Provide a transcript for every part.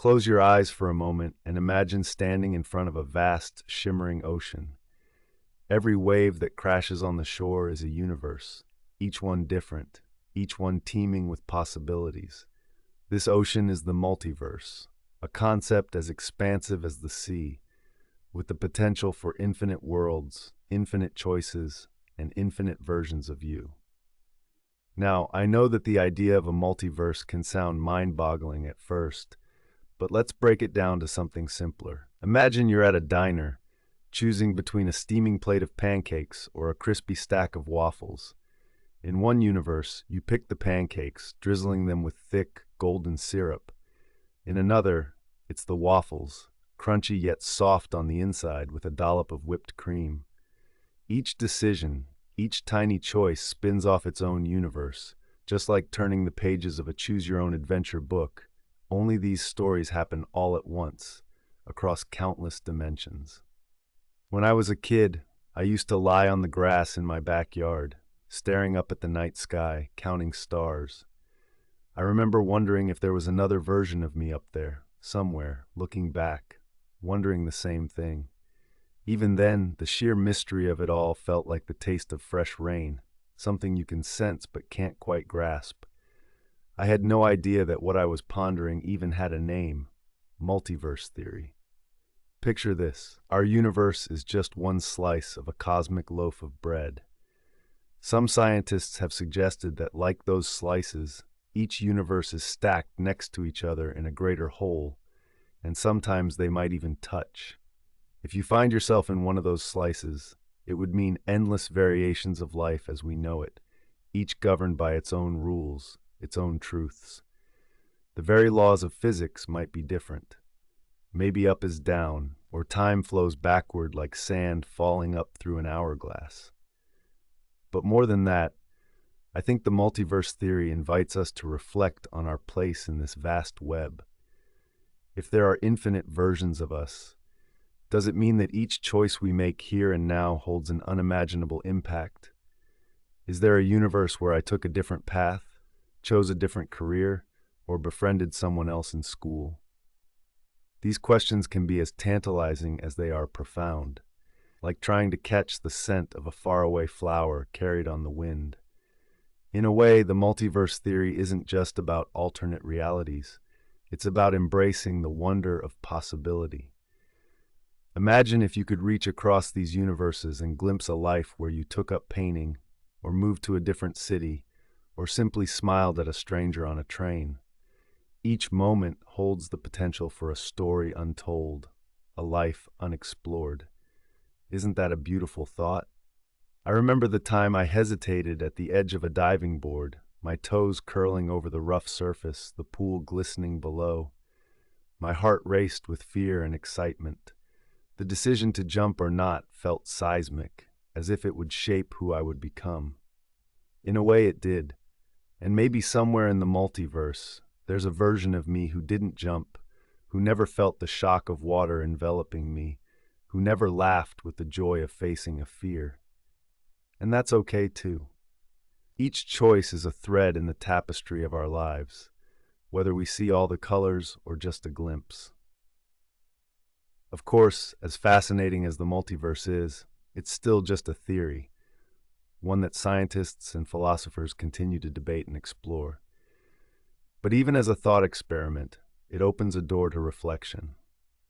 Close your eyes for a moment and imagine standing in front of a vast, shimmering ocean. Every wave that crashes on the shore is a universe, each one different, each one teeming with possibilities. This ocean is the multiverse, a concept as expansive as the sea, with the potential for infinite worlds, infinite choices, and infinite versions of you. Now, I know that the idea of a multiverse can sound mind-boggling at first, but let's break it down to something simpler. Imagine you're at a diner, choosing between a steaming plate of pancakes or a crispy stack of waffles. In one universe, you pick the pancakes, drizzling them with thick, golden syrup. In another, it's the waffles, crunchy yet soft on the inside with a dollop of whipped cream. Each decision, each tiny choice spins off its own universe, just like turning the pages of a choose-your-own-adventure book. Only these stories happen all at once, across countless dimensions. When I was a kid, I used to lie on the grass in my backyard, staring up at the night sky, counting stars. I remember wondering if there was another version of me up there, somewhere, looking back, wondering the same thing. Even then, the sheer mystery of it all felt like the taste of fresh rain, something you can sense but can't quite grasp. I had no idea that what I was pondering even had a name: multiverse theory. Picture this: our universe is just one slice of a cosmic loaf of bread. Some scientists have suggested that, like those slices, each universe is stacked next to each other in a greater whole, and sometimes they might even touch. If you find yourself in one of those slices, it would mean endless variations of life as we know it, each governed by its own rules, its own truths. The very laws of physics might be different. Maybe up is down, or time flows backward like sand falling up through an hourglass. But more than that, I think the multiverse theory invites us to reflect on our place in this vast web. If there are infinite versions of us, does it mean that each choice we make here and now holds an unimaginable impact? Is there a universe where I took a different path, chose a different career, or befriended someone else in school? These questions can be as tantalizing as they are profound, like trying to catch the scent of a faraway flower carried on the wind. In a way, the multiverse theory isn't just about alternate realities. It's about embracing the wonder of possibility. Imagine if you could reach across these universes and glimpse a life where you took up painting, or moved to a different city, or simply smiled at a stranger on a train. Each moment holds the potential for a story untold, a life unexplored. Isn't that a beautiful thought? I remember the time I hesitated at the edge of a diving board, my toes curling over the rough surface, the pool glistening below. My heart raced with fear and excitement. The decision to jump or not felt seismic, as if it would shape who I would become. In a way it did, and maybe somewhere in the multiverse, there's a version of me who didn't jump, who never felt the shock of water enveloping me, who never laughed with the joy of facing a fear. And that's okay too. Each choice is a thread in the tapestry of our lives, whether we see all the colors or just a glimpse. Of course, as fascinating as the multiverse is, it's still just a theory, one that scientists and philosophers continue to debate and explore. But even as a thought experiment, it opens a door to reflection.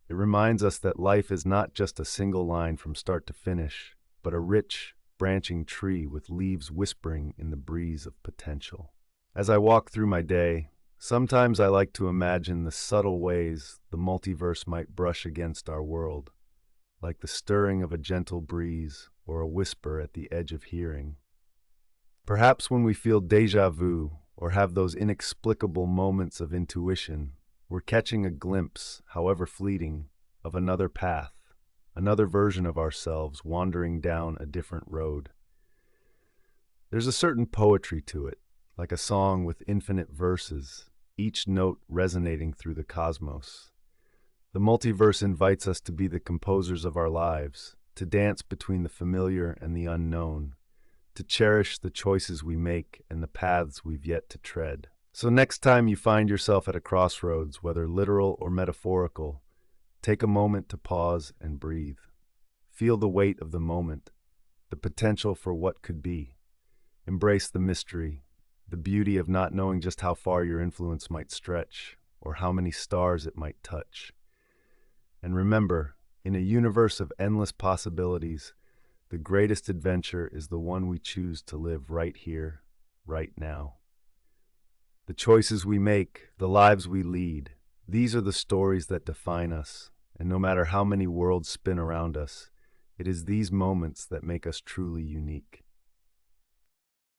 It reminds us that life is not just a single line from start to finish, but a rich, branching tree with leaves whispering in the breeze of potential. As I walk through my day, sometimes I like to imagine the subtle ways the multiverse might brush against our world, like the stirring of a gentle breeze or a whisper at the edge of hearing. Perhaps when we feel déjà vu or have those inexplicable moments of intuition, we're catching a glimpse, however fleeting, of another path, another version of ourselves wandering down a different road. There's a certain poetry to it, like a song with infinite verses, each note resonating through the cosmos. The multiverse invites us to be the composers of our lives, to dance between the familiar and the unknown, to cherish the choices we make and the paths we've yet to tread. So next time you find yourself at a crossroads, whether literal or metaphorical, take a moment to pause and breathe. Feel the weight of the moment, the potential for what could be. Embrace the mystery, the beauty of not knowing just how far your influence might stretch or how many stars it might touch. And remember, in a universe of endless possibilities, the greatest adventure is the one we choose to live right here, right now. The choices we make, the lives we lead, these are the stories that define us, and no matter how many worlds spin around us, it is these moments that make us truly unique.